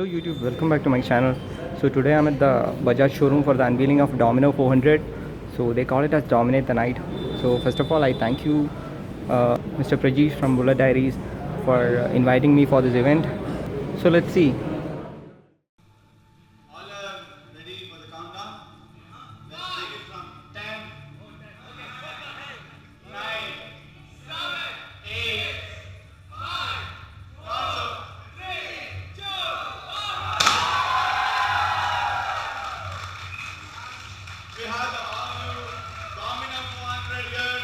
YouTube, welcome back to my channel. So today I'm at the Bajaj showroom for the unveiling of Dominar 400. So they call it as Dominate the Night. So first of all, I thank you Mr. Prajeesh from Bullet Diaries for inviting me for this event. So let's see. All are ready for the countdown? Let's take it from 10, 9, 8, 5, 4, 3, 2, 1. We have the all-new Dominar 400 here.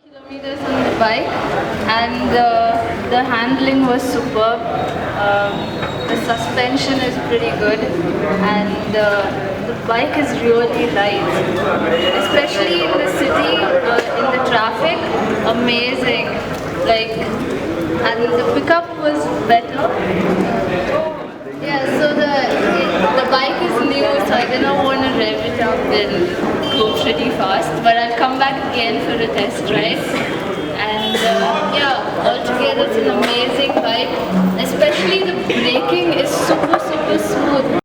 Kilometers on the bike, and the handling was superb. The suspension is pretty good, and the bike is really light, especially in the city, in the traffic. Amazing, and the pickup was better. Yeah, so the bike is new, so I did not want to rev it up and go pretty fast, but I'll come back again for a test drive. And yeah, altogether it's an amazing bike, especially the braking is super smooth.